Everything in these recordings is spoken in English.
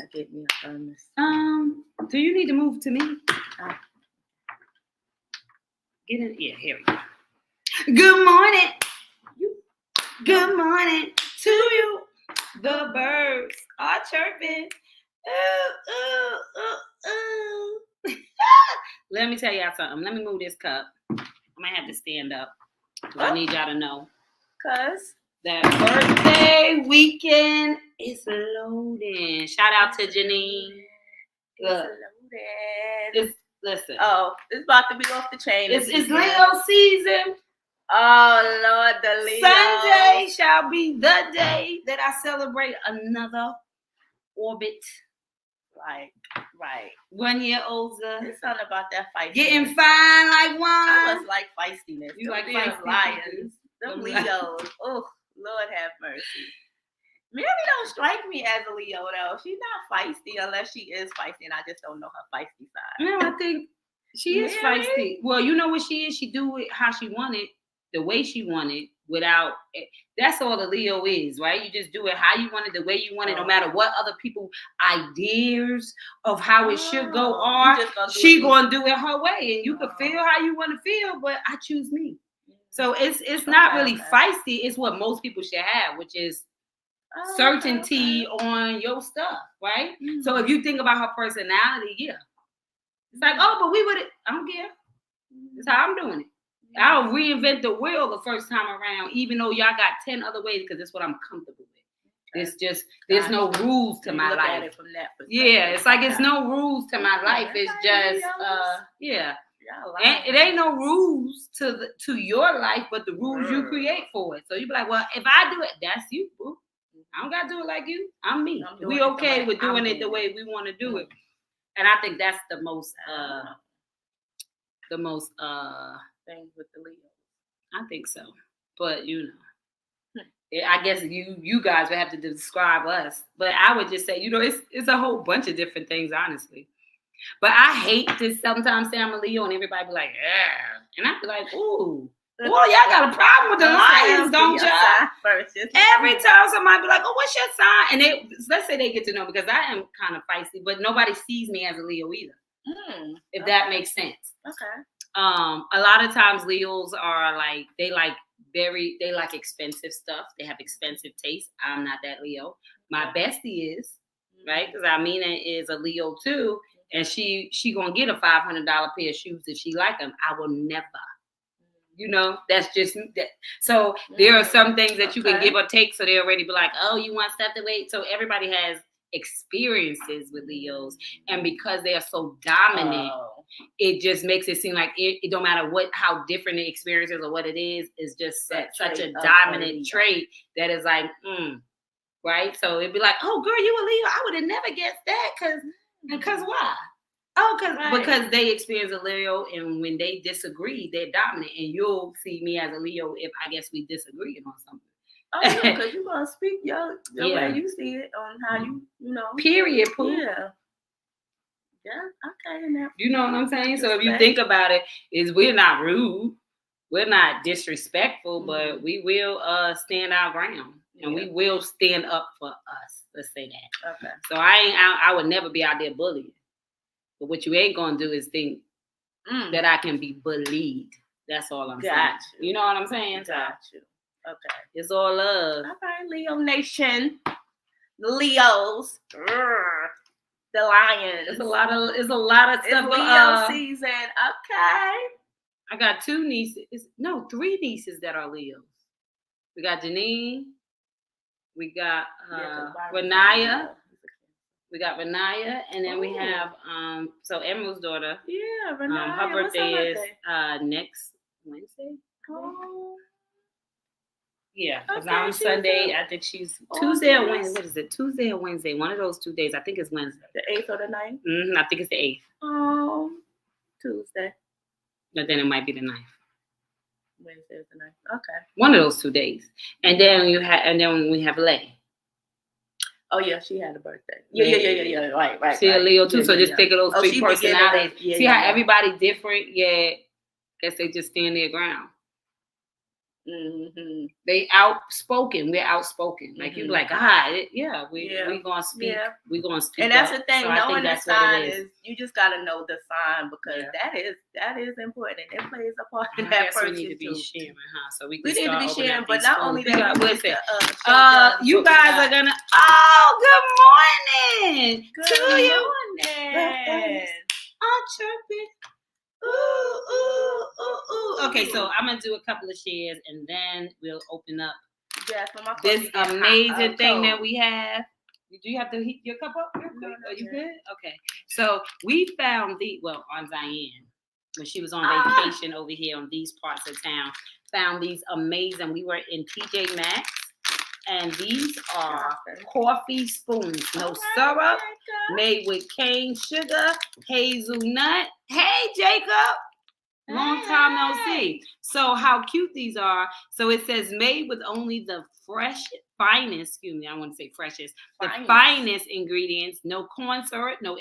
not get me a thermos. Do you need to move to me? Get in. Yeah, here we go. Good morning. Good morning to you. The birds are chirping. Ooh, ooh, ooh, ooh. Let me tell y'all something. Let me move this cup. I might have to stand up. I need y'all to know. Cause that birthday weekend is loading. Shout out to Janine. Look, listen. Oh, it's about to be off the chain. It's Leo season. Oh Lord, the Leo. Sunday shall be the day that I celebrate another orbit. Right. 1 year older. It's all about that feistiness. Getting fine like wine. I was like feistiness. You like feisty lions. Them Leos. Oh, Lord have mercy. Mary don't strike me as a Leo though. She's not feisty unless she is feisty, and I just don't know her feisty side. No, I think she is feisty. Well, you know what she is? She do it how she want it, the way she want it, without it. That's all the Leo is, right? You just do it how you want it, the way you want it, no matter what other people ideas of how it should go are. She gonna do it her way, and you can feel how you want to feel, but I choose me. So it's not really feisty. It's what most people should have, which is certainty on your stuff, right? Mm-hmm. So if you think about her personality, yeah, it's like, oh, but we would. I don't care. That's how I'm doing it. I'll reinvent the wheel the first time around, even though y'all got 10 other ways, because it's what I'm comfortable with. It's just there's no rules to my life. At it from that perspective. Yeah, it's like it's no rules to my life. It's just yeah. And it ain't no rules to your life, but the rules you create for it. So you be like, well, if I do it, that's you, boo. I don't gotta do it like you. I'm me. We okay with doing it the way we want to do it. And I think that's the most thing with the Leo. I think so. But you know. I guess you guys would have to describe us. But I would just say, you know, it's a whole bunch of different things, honestly. But I hate to sometimes say I'm a Leo and everybody be like, yeah. And I be like, ooh. Well, y'all got a problem with the lions, don't y'all? Every time somebody be like, oh, what's your sign? And let's say they get to know, because I am kind of feisty, but nobody sees me as a Leo either. If that makes sense. Okay. A lot of times Leos are like, they like expensive stuff. They have expensive taste. I'm not that Leo. My bestie is, right? Because Amina is a Leo too. And she gonna get a $500 pair of shoes if she like them. I will never. You know, that's just that. So there are some things that you can give or take. So they already be like, oh, you want stuff to wait. So everybody has experiences with Leos, and because they are so dominant, it just makes it seem like it don't matter how different the experience is or what it is just such a dominant trait that is like, right? So it'd be like, oh, girl, you a Leo? I would have never guessed that because why? Oh, because they experience a Leo, and when they disagree, they're dominant. And you'll see me as a Leo if I guess we disagree on something. Oh, yeah, because you're gonna speak your way you see it on how you know. Period. Pooh. Yeah. Okay. Now, you know what I'm saying? So if you think about it, we're not rude, we're not disrespectful, but we will stand our ground, and we will stand up for us. Let's say that. Okay. So I would never be out there bullying. But what you ain't gonna do is think that I can be bullied. That's all I'm saying. You know what I'm saying? Got you. Okay. It's all love. All right, Leo Nation. The Leos. The Lions. It's a lot of stuff. It's Leo season. Okay. I got 2 nieces. 3 nieces that are Leos. We got Janine. We got Renaya. We got Renaya, and then we have so Emerald's daughter. Yeah, Renaya. Her birthday is next Wednesday. Oh. Yeah, because on Sunday, I think she's Tuesday or Wednesday. What is it? Tuesday or Wednesday? One of those 2 days. I think it's Wednesday. The 8th or the 9th? I think it's the 8th. Oh, Tuesday. But then it might be the 9th. Wednesday is the 9th. Okay. One of those 2 days, and then we have Lay. Oh yeah, she had a birthday. Yeah. Right. She a Leo too, so just think of those 3 personalities. See how everybody different, guess they just stand their ground. Mm-hmm. They outspoken. We're outspoken. Like you like, we gonna speak. Yeah. We gonna speak. And that's up. the thing. So Knowing the sign is you just gotta know the sign because that is important. It plays a part in that person. We need to be sharing, huh? So we need to be sharing, but not only that. Listen, you guys are gonna. Oh, good morning. Good morning. I'm chirping. Ooh. Okay, so I'm gonna do a couple of shares and then we'll open up this amazing thing that we have. Do you have to heat your cup up real quick? No, Are you good? Okay. So we found on Diane, when she was on vacation over here on these parts of town, found these amazing. We were in TJ Maxx. And these are coffee spoons. No syrup, made with cane sugar, hazelnut. Hey, Jacob. Long time no see. So how cute these are. So it says made with only the finest ingredients. No corn syrup, no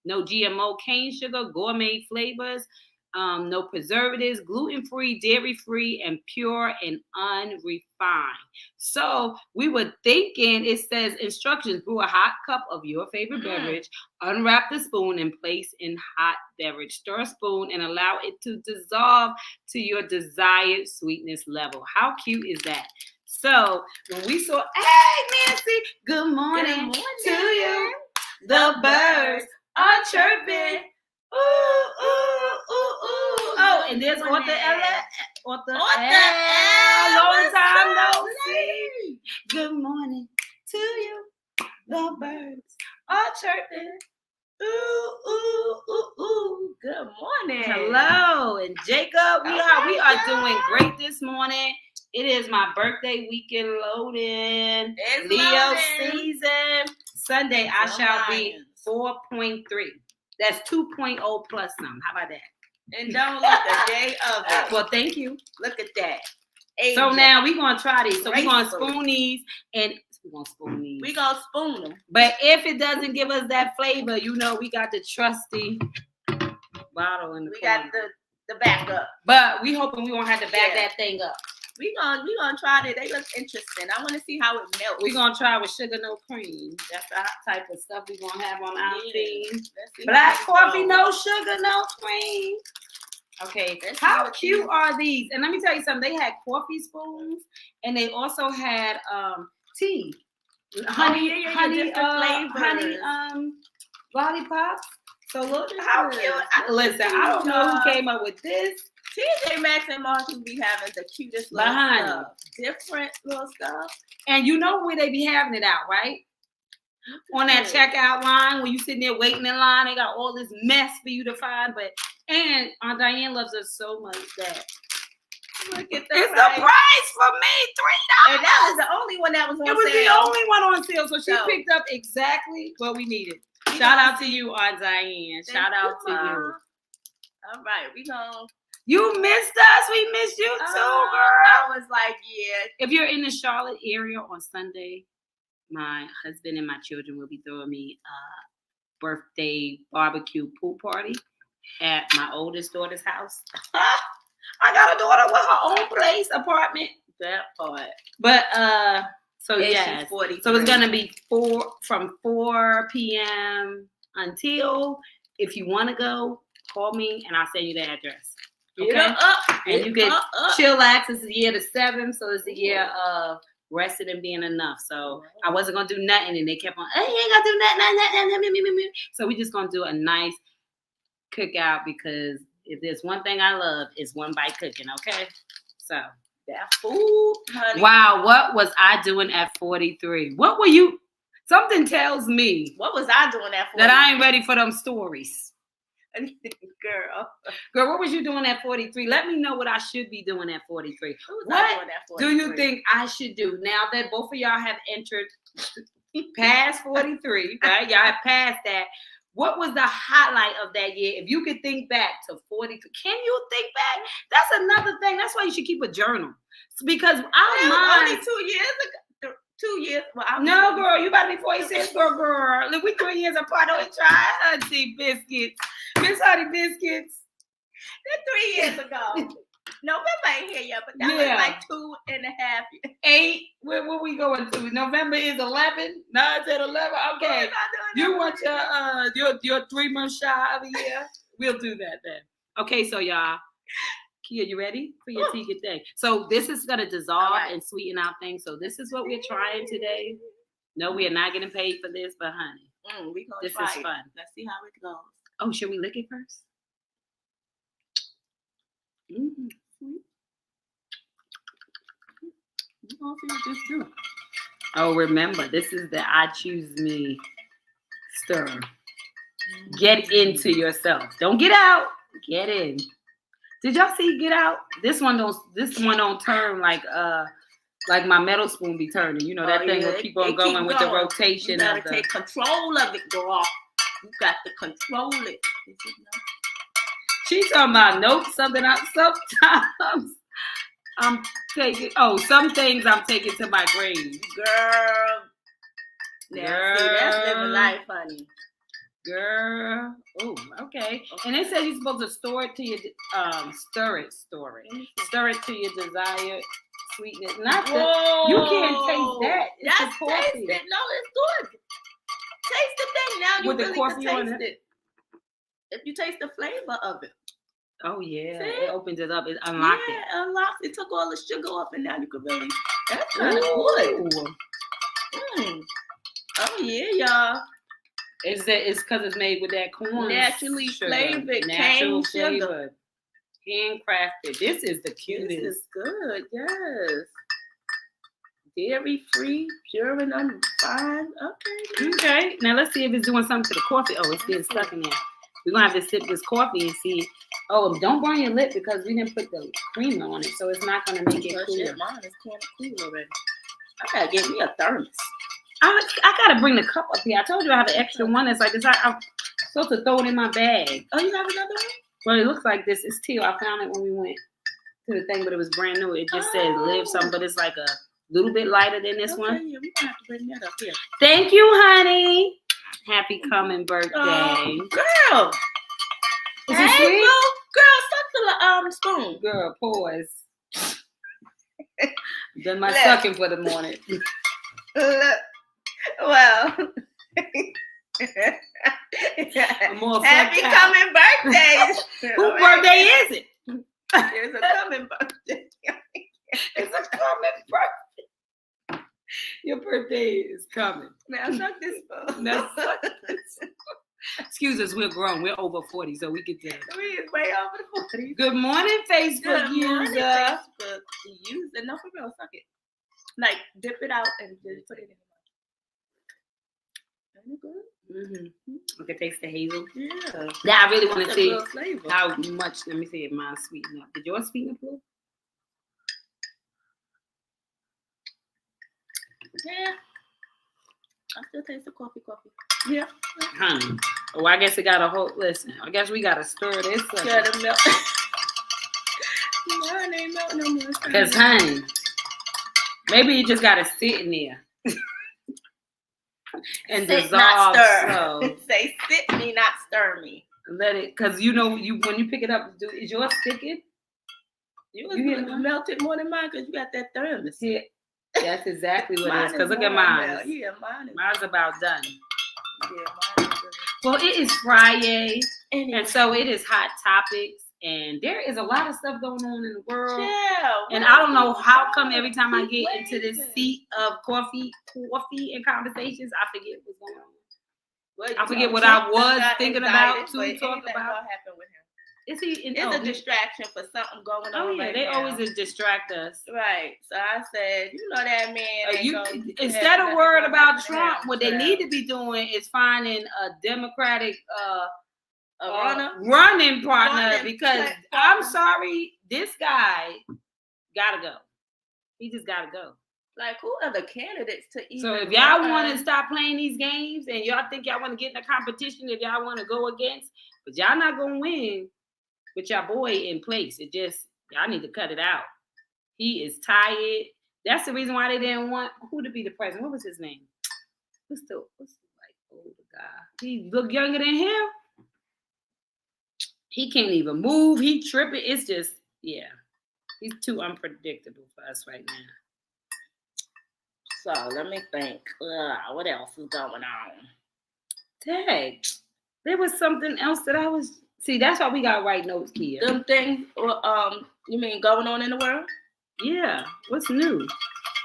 GMO cane sugar, gourmet flavors. No preservatives, gluten-free, dairy-free, and pure and unrefined. So we were thinking, it says instructions: brew a hot cup of your favorite beverage, unwrap the spoon and place in hot beverage. Stir a spoon and allow it to dissolve to your desired sweetness level. How cute is that? So when we saw, hey Nancy, good morning to you. The birds are chirping. Ooh. Oh, and there's Author Ella. Long time no see. Good morning to you. The birds are chirping. Ooh. Good morning. Hello. And Jacob, we are doing great this morning. It is my birthday weekend loading. It's Leo season. Sunday I shall be 4.3. That's 2.0 plus some. How about that? And don't look a day of it. Well, thank you. Look at that. So now we're going to try these. So we're going to spoon these. And we're going to spoon these. We're going to spoon them. But if it doesn't give us that flavor, we got the trusty bottle in the corner. We got the backup. But we hoping we won't have to back that thing up. We gonna try it. They look interesting. I want to see how it melts. We're gonna try with sugar, no cream. That's the type of stuff we're gonna have on our feed. Black coffee, no sugar, no cream. Okay, how cute are these? And let me tell you something. They had coffee spoons, and they also had tea, honey lollipops. So look how cute. Listen, I don't know who came up with this. TJ Maxx and Marshall be having the cutest little stuff. Different little stuff. And you know where they be having it out, right? On that checkout line, when you sitting there waiting in line, they got all this mess for you to find. And Aunt Diane loves us so much that look at the it's price. The price for me, $3. And that was the only one that was on sale. It was the only one on sale, so she picked up exactly what we needed. Shout out to you, Aunt Diane. Shout out to you. All right, we gonna. You missed us. We missed you too, girl. I was like, yeah. If you're in the Charlotte area on Sunday, my husband and my children will be throwing me a birthday barbecue pool party at my oldest daughter's house. I got a daughter with her own apartment. That part. But so yes. So it's gonna be from 4 p.m. until. If you want to go, call me and I'll send you the address. Okay, and you get chillax. It's the year to 7, so it's the year of rested and being enough. So I wasn't gonna do nothing, and they kept on. Hey, you ain't gonna do nothing. So we just gonna do a nice cookout because if there's one thing I love, it's one bite cooking. Okay, so that food, honey. Wow, what was I doing at 43? What were you? Something tells me. What was I doing at 43? That I ain't ready for them stories. Girl, what was you doing at 43? Let me know what I should be doing at 43. What do you think I should do now that both of y'all have entered past 43, right? Y'all have passed that. What was the highlight of that year? If you could think back to 43, can you think back? That's another thing. That's why you should keep a journal. Because our minds. Only 2 years ago. 2 years. Well, no, girl, you about to be 46, girl. Look, we 3 years apart. Don't try Honey Biscuits. Miss Honey Biscuits. That's 3 years ago. November ain't here yet, but that was like 2.5 years. 8. Where we going to? November is 11. 9, 10, 11. Okay. You want your 3-month shy of a year? We'll do that then. Okay, so y'all. Kia, you ready for your tea good day? So this is gonna dissolve and sweeten out things. So this is what we're trying today. No, we are not getting paid for this, but honey, this is fun. Let's see how it goes. Oh, should we lick it first? Oh, remember, this is the I choose me stir. Get into yourself. Don't get out. Get in. Did y'all see Get Out? This one don't turn like my metal spoon be turning. You know that thing will keep on going with the rotation. You gotta take control of it, girl. You got to control it. She's talking about sometimes I'm taking some things I'm taking to my grave. Girl. Yeah, see, that's living life, honey. Girl. Oh, okay. And they said you're supposed to store it to your stir it. Stir it to your desired sweetness. Not that you can't taste that. It's that's tasted. No, it's good. Taste the thing now. You really can taste it. If you taste the flavor of it. Oh yeah, see? It opens it up. It unlocks it. Yeah, it unlocks. It took all the sugar off, and now you can really. That's kind of good. Oh yeah, y'all. It's because it's made with that corn. Naturally flavored cane sugar. Handcrafted. This is the cutest. This is good, yes. Dairy free, pure and unrefined. Okay. Now let's see if it's doing something to the coffee. Oh, it's getting stuck in there. We're gonna have to sip this coffee and see. Oh, don't burn your lip because we didn't put the cream on it, so it's not gonna make it clear. Mine is kind of cool already. I gotta get me a thermos. I gotta bring the cup up here. I told you I have an extra one. It's like this. I'm supposed to throw it in my bag. Oh, you have another one? Well, it looks like this. It's teal. I found it when we went to the thing, but it was brand new. It just says live something, but it's like a little bit lighter than this one. Yeah, we have to bring that up here. Thank you, honey. Happy coming birthday. Girl. Is it sweet? Girl, suck the spoon. Girl, pause. Done my sucking for the morning. Look. Well. Happy coming birthday. Whose birthday is it? It's a coming birthday. It's a coming birthday. Your birthday is coming. Now suck this spoon. Excuse us, we're grown. We're over 40, so we get that. We is way over the 40. Good morning, Facebook user. Facebook user. No, for real, suck it. Like, dip it out and just put it in. Good. I can taste the hazel. Yeah. Now I really want to see how much. Let me see if mine sweeten up. Did yours sweeten up? Yeah. I still taste the coffee. Yeah. Honey. Oh, I guess it got a whole. Listen, I guess we got to stir this up. Yeah, the milk. Mine ain't milk no more. Because, honey, maybe you just got to sit in there. And sit, dissolve. Not stir. So. Say sit me, not stir me. Let it, because you know, when you pick it up, is yours sticking? You melted more than mine because you got that thermos. Yeah, that's exactly what it is. Because look at mine. Yeah, mine's about done. Yeah, mine is good. Well, it is Friyay, and so it is Hot Topics, and there is a lot of stuff going on in the world. Yeah. And I don't know how come every time I get into this seat of coffee and conversations, I forget what's going on. Well, I forget what I was thinking about to talk about. What happened with him? It's a distraction for something going on. Oh yeah, they always distract us. Right. So I said, you know that man. Instead of worried about Trump, what they need to be doing is finding a Democratic running partner. Because I'm sorry, this guy gotta go. He just gotta go. Like, who are the candidates to even? So if y'all want to stop playing these games and y'all think y'all want to get in a competition, if y'all want to go against, but y'all not gonna win with your boy in place. It just, y'all need to cut it out. He is tired. That's the reason why they didn't want who to be the president. What was his name? What's the like older guy? He look younger than him. He can't even move. He tripping. It's just, yeah. He's too unpredictable for us right now. So let me think. What else is going on? Dang. There was something else that I was. See, that's why we got to write notes, Kia. Them things, you mean going on in the world? Yeah. What's new?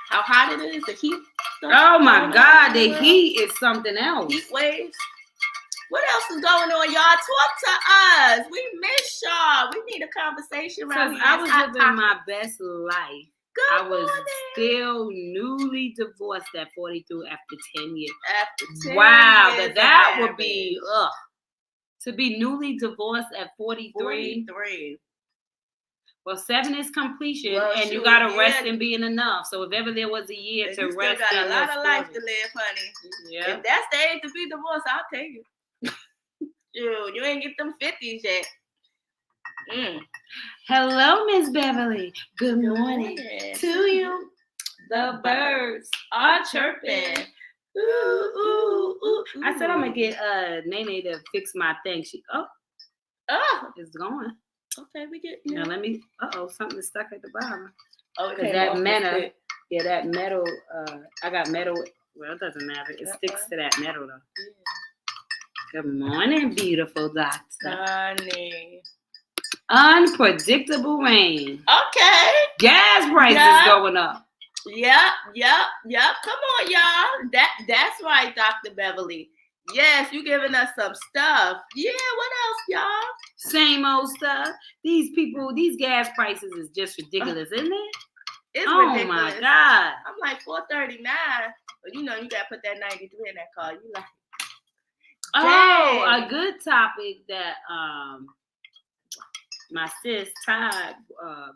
How hot it is, the heat. Oh my God, the heat is something else. Heat waves. What else is going on, y'all? Talk to us. We miss y'all. We need a conversation right here. I was living my best life. Good I was morning. still newly divorced at 42 after 10 years. After 10 wow, years that would be to be newly divorced at 43. 43. Well, 7 is completion, and you gotta rest in being enough. So if ever there was a year to you rest, still got in a lot of life to live, honey. Yeah. If that's the age to be divorced, I'll take it. You ain't get them 50s yet. Hello, Miss Beverly. Good morning to you. The birds are chirping. Ooh, ooh, ooh. I said I'm gonna get Nene to fix my thing. It's going. Okay, we get. Now let me. Something is stuck at the bottom. Okay, that metal. Yeah, that metal. I got metal. Well, it doesn't matter. It sticks to that metal though. Yeah. Good morning, beautiful doctor. Honey. Unpredictable rain. Okay. Gas prices going up. Yep. Come on, y'all. That's right, Dr. Beverly. Yes, you giving us some stuff. Yeah, what else, y'all? Same old stuff. These gas prices is just ridiculous, isn't it? It's ridiculous. Oh my God. I'm like $4.39. But you know you gotta put that 93 in that car. You like a good topic that my sis Todd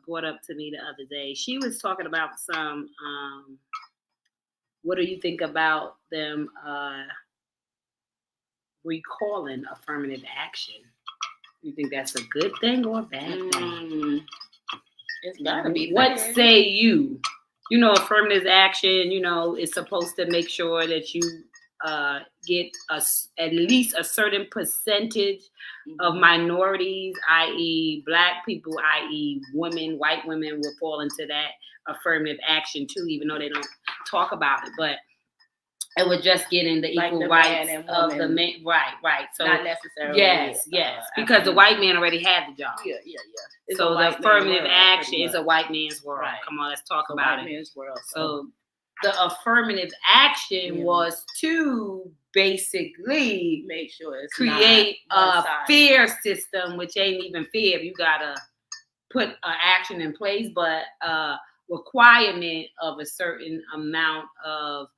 brought up to me the other day. She was talking about some what do you think about them recalling affirmative action? You think that's a good thing or a bad thing? It's gotta be. What say you? You know, affirmative action, is supposed to make sure that you get at least a certain percentage of minorities, i.e. Black people, i.e. women, white women will fall into that affirmative action too, even though they don't talk about it. But it was just getting the equal rights of the man. Right. So not necessarily. Yes. Because the white man already had the job. Yeah. So the affirmative action is a white man's world. Right. Come on, let's talk about it. White man's world. So the affirmative action was to basically make sure it's create a fear system, which ain't even fear. You gotta put an action in place, but requirement of a certain amount of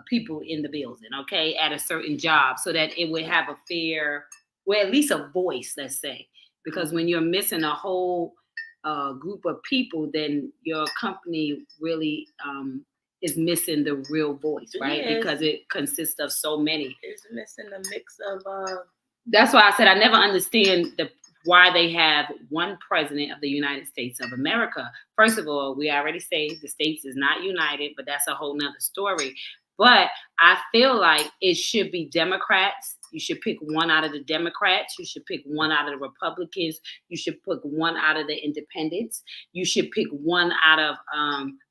people in the building, okay, at a certain job, so that it would have a fair, well, at least a voice, let's say. Because when you're missing a whole group of people, then your company really is missing the real voice, right? Yes. Because it consists of so many. It's missing a mix of. That's why I said I never understand why they have one president of the United States of America. First of all, we already say the states is not united, but that's a whole nother story. But I feel like it should be Democrats. You should pick one out of the Democrats. You should pick one out of the Republicans. You should pick one out of the independents. You should pick one out of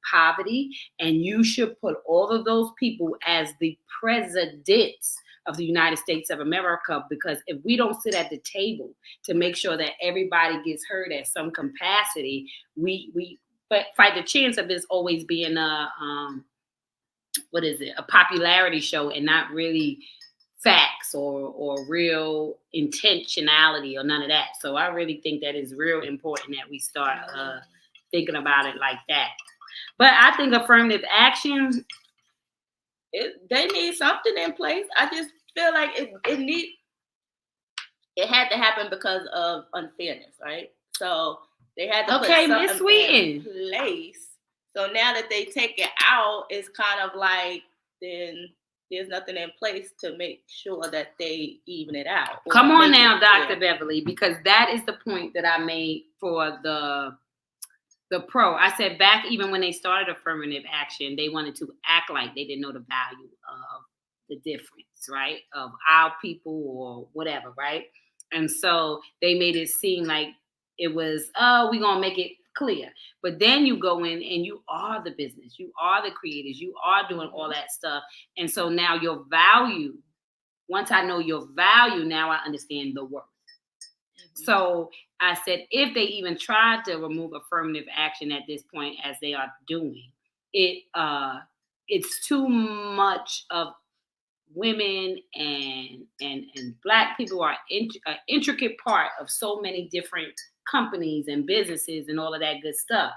poverty. And you should put all of those people as the presidents of the United States of America. Because if we don't sit at the table to make sure that everybody gets heard at some capacity, we fight the chance of this always being a popularity show and not really facts or real intentionality or none of that. So I really think that is real important that we start thinking about it like that. But I think affirmative action, they need something in place. I just feel like it had to happen because of unfairness, right? So they had to put something in place. So now that they take it out, it's kind of like then there's nothing in place to make sure that they even it out. Come on now, Dr. Beverly, because that is the point that I made for the pro. I said back even when they started affirmative action, they wanted to act like they didn't know the value of the difference, right? Of our people or whatever, right? And so they made it seem like it was, we're going to make it clear. But then you go in and you are the business. You are the creators. You are doing all that stuff. And so now your value, once I know your value, now I understand the worth. So I said, if they even tried to remove affirmative action at this point, as they are doing, it's too much of women and Black people are an intricate part of so many different companies and businesses and all of that good stuff.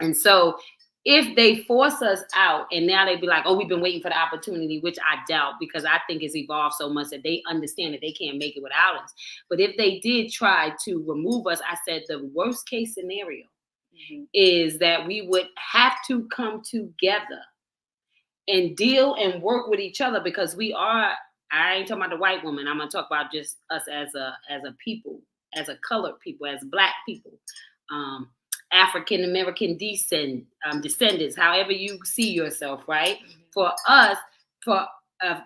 And so if they force us out and now they be like, oh, we've been waiting for the opportunity, which I doubt, because I think it's evolved so much that they understand that they can't make it without us. But if they did try to remove us, I said the worst case scenario is that we would have to come together and deal and work with each other, because we are, I ain't talking about the white woman, I'm going to talk about just us as a people, as a colored people, as Black people. African American descendants, however you see yourself, right? For us,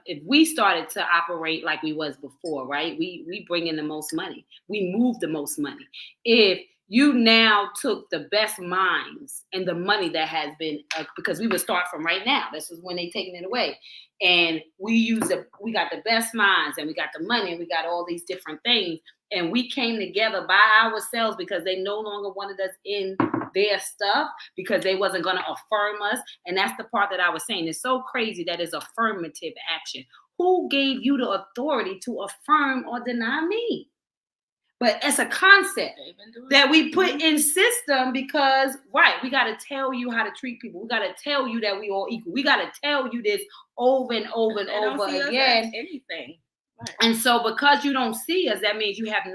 if we started to operate like we was before, right? We bring in the most money. We move the most money. If you now took the best minds and the money that has been, because we would start from right now. This is when they taking it away. And we got the best minds and we got the money and we got all these different things. And we came together by ourselves because they no longer wanted us in their stuff, because they wasn't going to affirm us. And that's the part that I was saying. It's so crazy that it's affirmative action. Who gave you the authority to affirm or deny me? But it's a concept that we put in system because, right, we got to tell you how to treat people. We got to tell you that we all equal. We got to tell you this over and over and over again. Anything. Right. And so because you don't see us, that means you have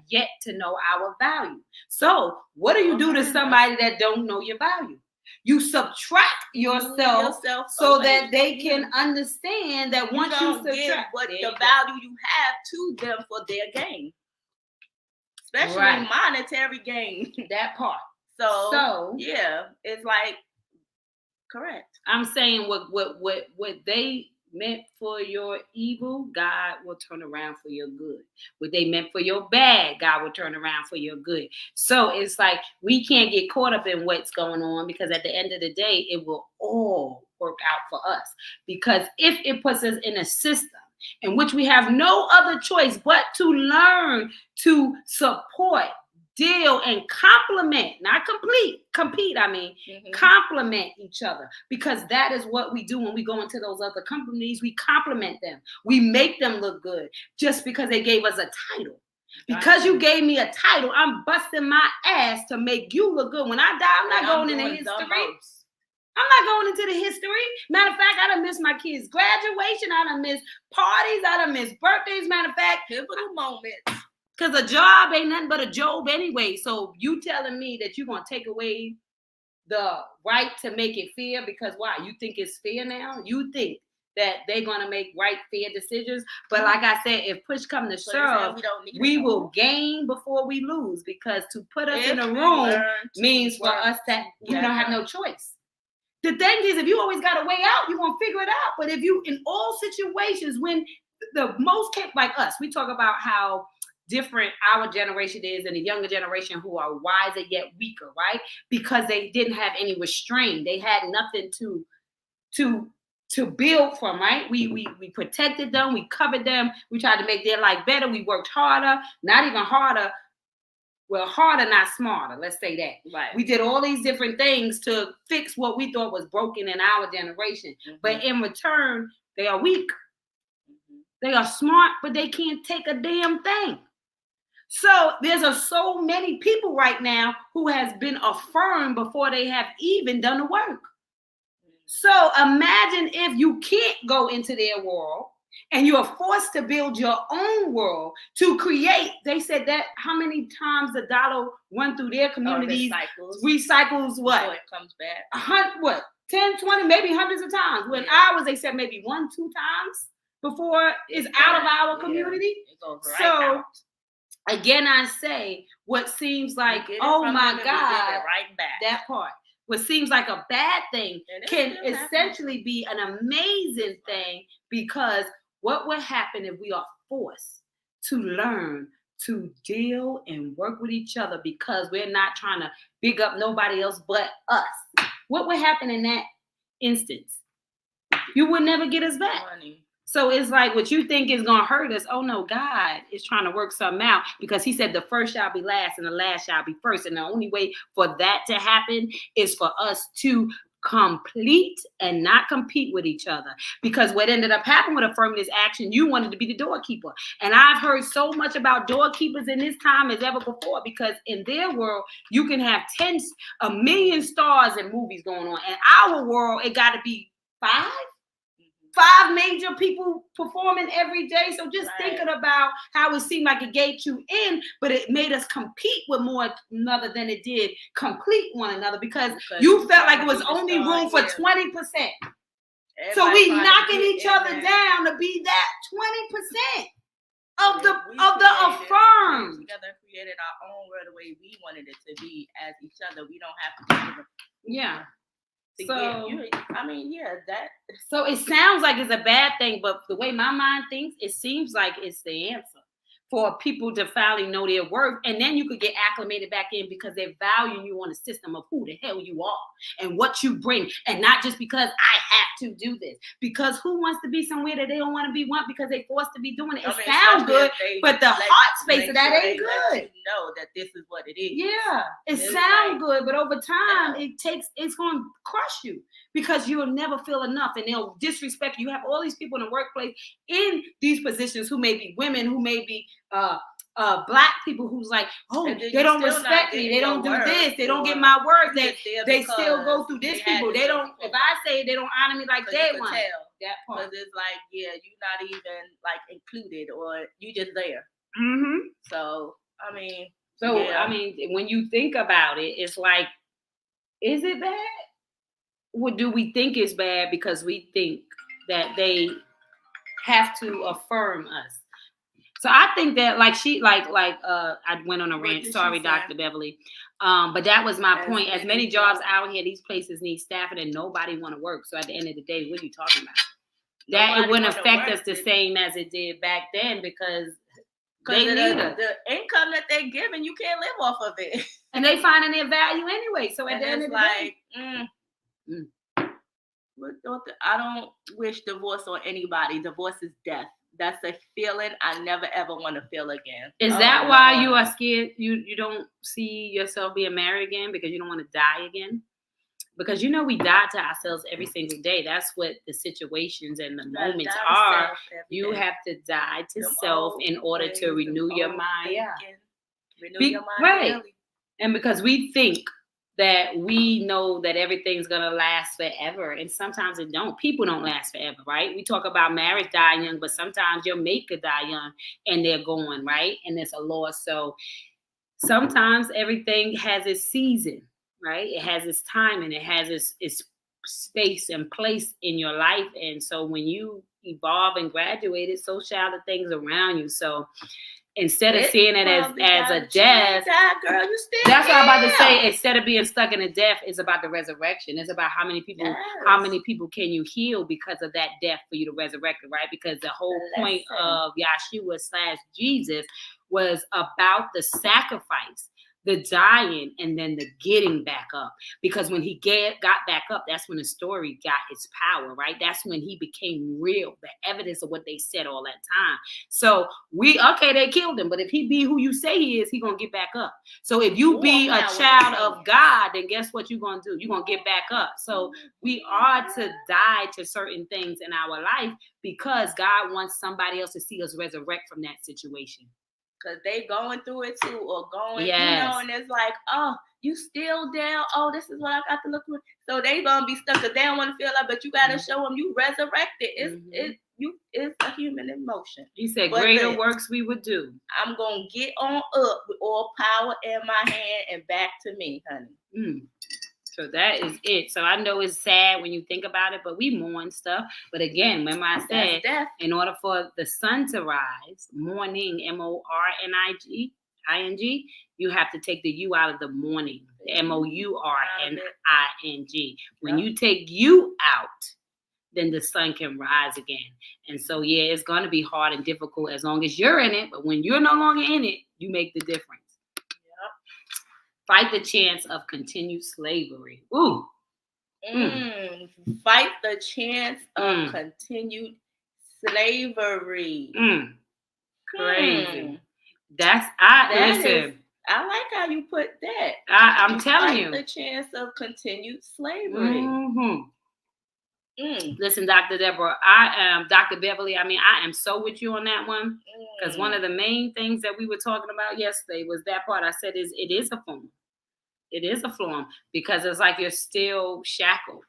yet to know our value. So what do you do to somebody that don't know your value? You subtract yourself so that they can understand that once you subtract, give what the value you have to them for their gain. Especially monetary gain. That part. So yeah, it's like correct. I'm saying what they meant for your evil, God will turn around for your good. What they meant for your bad, God will turn around for your good. So it's like we can't get caught up in what's going on, because at the end of the day, it will all work out for us. Because if it puts us in a system in which we have no other choice but to learn to support, deal, and complement, not compete, complement each other. Because that is what we do when we go into those other companies. We complement them. We make them look good just because they gave us a title. Because you gave me a title, I'm busting my ass to make you look good. When I die, I'm not going into history. I'm not going into the history. Matter of fact, I done missed my kids' graduation. I done missed parties. I done missed birthdays. Matter of fact, pivotal moments. Because a job ain't nothing but a job anyway. So you telling me that you're going to take away the right to make it fair because why? You think it's fair now? You think that they're going to make right, fair decisions? But like I said, if push come to shove, we will gain before we lose, because to put us in a room means for us that we don't have no choice. The thing is, if you always got a way out, you're going to figure it out. But if you, in all situations, when the most, like us, we talk about how different our generation is and the younger generation who are wiser yet weaker, right? Because they didn't have any restraint. They had nothing to build from, right? We protected them. We covered them. We tried to make their life better. We worked harder, not even harder. Well, harder, not smarter. Let's say that. Right. We did all these different things to fix what we thought was broken in our generation. Mm-hmm. But in return, they are weak. Mm-hmm. They are smart, but they can't take a damn thing. So there's so many people right now who has been affirmed before they have even done the work. So imagine if you can't go into their world and you are forced to build your own world to create. They said that how many times the dollar run through their communities, recycles what? Before it comes back. 10, 20, maybe hundreds of times. When ours, they said maybe 1-2 times before it's out of our community. It goes right out. Again, I say what seems like, oh my God, right back. That part. What seems like a bad thing can essentially be an amazing thing, because what would happen if we are forced to learn to deal and work with each other because we're not trying to big up nobody else but us. What would happen in that instance? You would never get us back. Money. So it's like what you think is going to hurt us. Oh, no, God is trying to work something out because he said the first shall be last and the last shall be first. And the only way for that to happen is for us to complete and not compete with each other. Because what ended up happening with affirmative action, you wanted to be the doorkeeper. And I've heard so much about doorkeepers in this time as ever before because in their world, you can have 1 million stars and movies going on. In our world, it got to be 5 major people performing every day. So just thinking about how it seemed like it gave you in, but it made us compete with one another than it did complete one another because you felt like it was only room for 20%. So we knocking each other down to be that 20% of the affirmed. We together created our own world the way we wanted it to be as each other. We don't have to be So it sounds like it's a bad thing, but the way my mind thinks, it seems like it's the answer for people to finally know their worth. And then you could get acclimated back in because they're valuing you on a system of who the hell you are and what you bring. And not just because I have to do this. Because who wants to be somewhere that they don't want to be because they're forced to be doing it? It sounds good, but the heart space of that ain't good. You know that this is what it is. Yeah, it sounds good, but over time, it's going to crush you because you'll never feel enough and they'll disrespect you. You have all these people in the workplace in these positions who may be women, who may be black people who's like, oh, they don't respect me. They don't do this. They don't get my work. They still go through this people. They don't, if I say they don't honor me like they want. That part. Because it's like, you're not even like included or you just there. Mm-hmm. So, I mean. When you think about it, it's like, is it bad? What do we think is bad because we think that they have to affirm us? So I think that I went on a rant. Sorry, Dr. Beverly. But that was my point. As many jobs out here, these places need staffing and nobody want to work. So at the end of the day, what are you talking about? That it wouldn't affect us the same as it did back then because they need us. The income that they're giving, you can't live off of it. And they finding their value anyway. So at the end of the day. I don't wish divorce on anybody. Divorce is death. That's a feeling I never ever want to feel again. Is that why you are scared? You don't see yourself being married again because you don't want to die again? Because we die to ourselves every single day. That's what the situations and the moments are. You have to die to self in order to renew your mind. Yeah. Renew your mind. Right. Daily. And because we think that we know that everything's going to last forever. And sometimes it don't. People don't last forever, right? We talk about marriage die young, but sometimes your mate could die young and they're gone, right? And it's a loss. So sometimes everything has its season, right? It has its time and it has its space and place in your life. And so when you evolve and graduate, so shall the things around you. So instead of seeing it as a death, girl, you still that's what I'm about to say. Instead of being stuck in a death, it's about the resurrection. It's about how many people can you heal because of that death for you to resurrect it, right? Because the whole point of Yahshua / Jesus was about the sacrifice, the dying, and then the getting back up. Because when he got back up, that's when the story got its power, right? That's when he became real, the evidence of what they said all that time. So they killed him, but if he be who you say he is, he gonna get back up. So if you be a child of God, then guess what you're gonna do? You're gonna get back up. So we are to die to certain things in our life because God wants somebody else to see us resurrect from that situation. Because they going through it too, or going, and it's like, oh, you still down? Oh, this is what I got to look for. So they gonna be stuck because they don't want to feel like, but you gotta show them you resurrected. It's a human emotion. He said, greater works we would do. I'm gonna get on up with all power in my hand and back to me, honey. So that is it. So I know it's sad when you think about it, but we mourn stuff. But again, remember I said, in order for the sun to rise, mourning, morning, you have to take the U out of the morning, the mourning. When you take you out, then the sun can rise again. And so, yeah, it's going to be hard and difficult as long as you're in it. But when you're no longer in it, you make the difference. Fight the chance of continued slavery. Ooh. Fight the chance of continued slavery. Crazy. Listen. I like how you put that. I'm telling you. Fight the chance of continued slavery. Listen, Dr. Deborah, I am Dr. Beverly. I am so with you on that one, because one of the main things that we were talking about yesterday was that part. I said it is a form. It is a form, because it's like you're still shackled.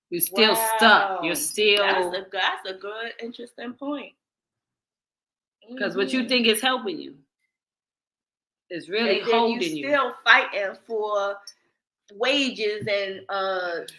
You're still stuck. You're still. That's a good, interesting point. Because what you think is helping you is really holding you. You're still fighting for wages and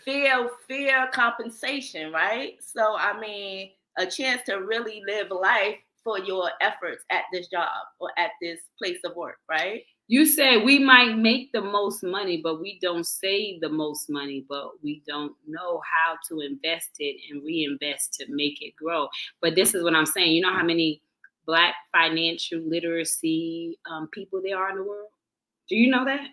fair compensation, right? So a chance to really live life for your efforts at this job or at this place of work, right? You say we might make the most money, but we don't save the most money, but we don't know how to invest it and reinvest to make it grow. But this is what I'm saying. You know how many Black financial literacy people there are in the world? Do you know that?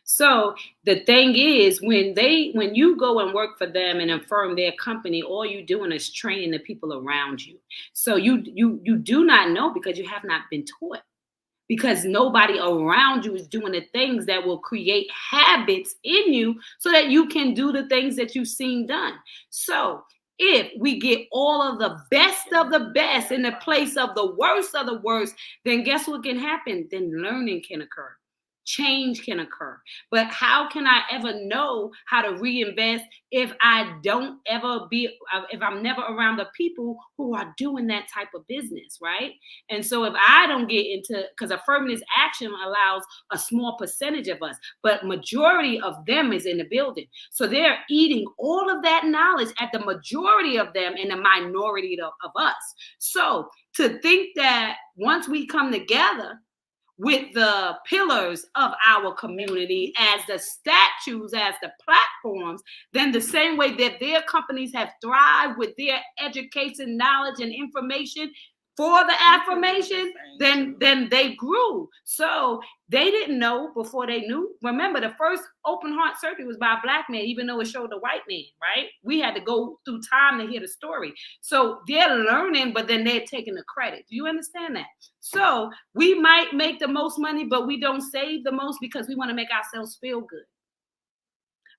So the thing is, when you go and work for them and affirm their company, all you're doing is training the people around you. So you do not know, because you have not been taught. Because nobody around you is doing the things that will create habits in you so that you can do the things that you've seen done. So if we get all of the best in the place of the worst of the worst, then guess what can happen? Then learning can occur. Change can occur. But how can I ever know how to reinvest if I'm never around the people who are doing that type of business, right? And so if I don't get into, because affirmative action allows a small percentage of us, but majority of them is in the building. So they're eating all of that knowledge at the majority of them and the minority of us. So to think that once we come together with the pillars of our community as the statues, as the platforms, then the same way that their companies have thrived with their education, knowledge, and information for the affirmation, then they grew. So they didn't know before they knew. Remember, the first open heart surgery was by a Black man, even though it showed a white man, right? We had to go through time to hear the story. So they're learning, but then they're taking the credit. Do you understand that? So we might make the most money, but we don't save the most because we want to make ourselves feel good.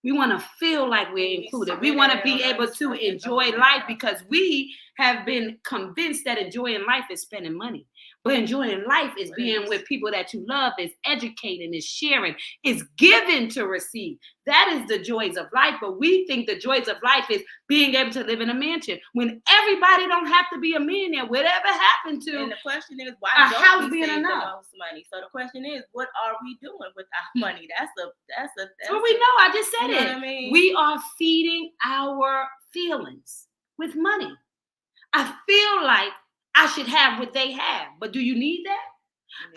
We want to feel like we're included. We want to be able to enjoy life because we have been convinced that enjoying life is spending money. But enjoying life is being with people that you love, is educating, is sharing, is giving to receive. That is the joys of life. But we think the joys of life is being able to live in a mansion when everybody don't have to be a millionaire. Whatever happened to and the question is, why a don't house we being save enough? The most money? So the question is, what are we doing with our money? That's well, we know. I just said it. What I mean? We are feeding our feelings with money. I feel like I should have what they have, but do you need that?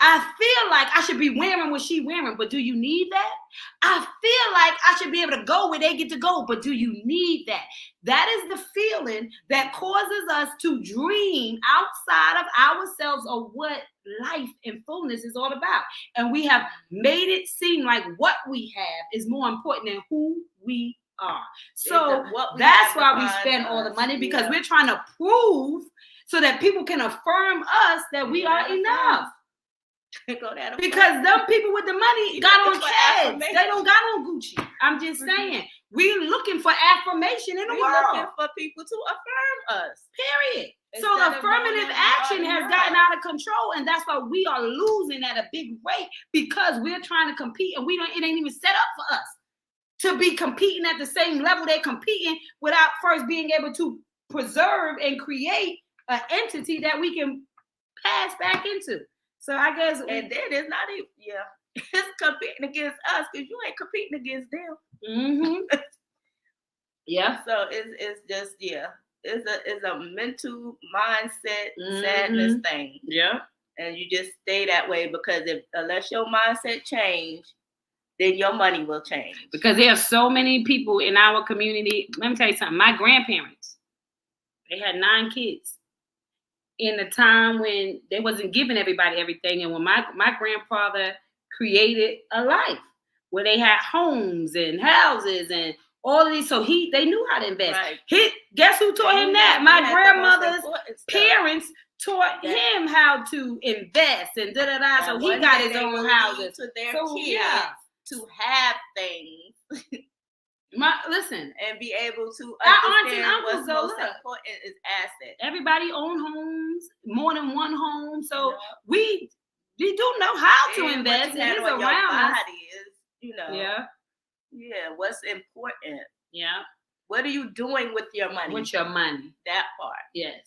Yeah. I feel like I should be wearing what she's wearing, but do you need that? I feel like I should be able to go where they get to go, but do you need that? That is the feeling that causes us to dream outside of ourselves of what life and fullness is all about. And we have made it seem like what we have is more important than who we are. So that's why we spend all the money, because we're trying to prove so that people can affirm us that we are enough. Because them people with the money got on Keds. They don't got on Gucci. I'm just saying. We're looking for affirmation in the world. We're looking for people to affirm us. Period. So the affirmative action has gotten out of control, and that's why we are losing at a big rate, because we're trying to compete and it ain't even set up for us to be competing at the same level they're competing without first being able to preserve and create an entity that we can pass back into. So I guess, and then it's not even, it's competing against us because you ain't competing against them. Mm-hmm. Yeah. So it's just it's a mental mindset sadness thing. Yeah. And you just stay that way because unless your mindset change, then your money will change. Because there are so many people in our community. Let me tell you something. My grandparents, they had 9 kids in a time when they wasn't giving everybody everything. And when my grandfather created a life where they had homes and houses and all of these. So they knew how to invest. Right. Guess who taught him that? My grandmother's parents taught him how to invest and da-da-da. So he got his own houses. To their kids to have things. Listen, and be able to understand what's most important is assets. Everybody own homes, more than one home. So we do know how to invest. It is around us. Yeah, what's important. Yeah. What are you doing with your money? With your money. That part. Yes.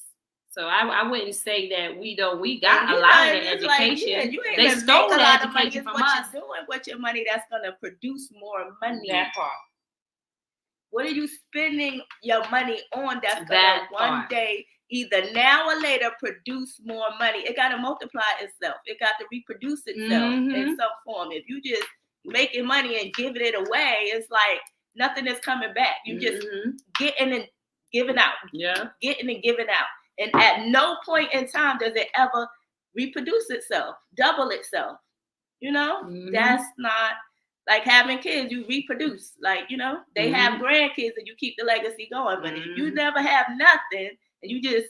So I wouldn't say that we don't. We got a lot of the education. Like, they stole the education from us. What you're doing with your money that's going to produce more money. That part. What are you spending your money on that's going to one day, either now or later, produce more money? It got to multiply itself. It got to reproduce itself in some form. If you just making money and giving it away, it's like nothing is coming back. You just getting and giving out. Yeah. Getting and giving out. And at no point in time does it ever reproduce itself, double itself. You know, that's not like having kids. You reproduce, like, you know, they have grandkids and you keep the legacy going. But if you never have nothing and you just,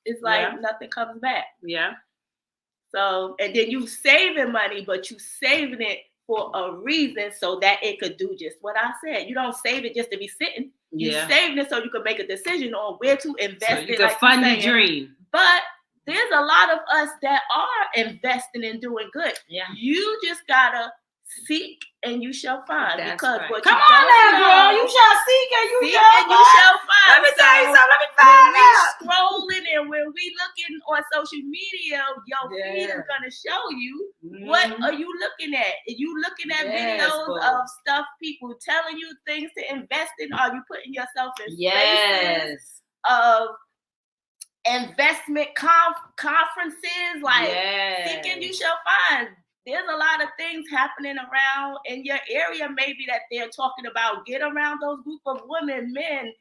it's like nothing comes back. Yeah. So, and then you saving money, but you saving it for a reason so that it could do just what I said. You don't save it just to be sitting. You saving it so you can make a decision on where to invest so you can fund your dream. But there's a lot of us that are investing and doing good. Yeah. You just gotta seek and you shall find. That's because right. what Come you on now, know, girl. You shall seek and you shall find. Let me tell you something. Let me find out. out. Scrolling and when we looking on social media, your feed is gonna show you what are you looking at. Are you looking at videos of stuff people telling you things to invest in? Are you putting yourself in spaces of investment conferences? Like seeking you shall find. There's a lot of things happening around in your area, maybe that they're talking about. Get around those group of women, men,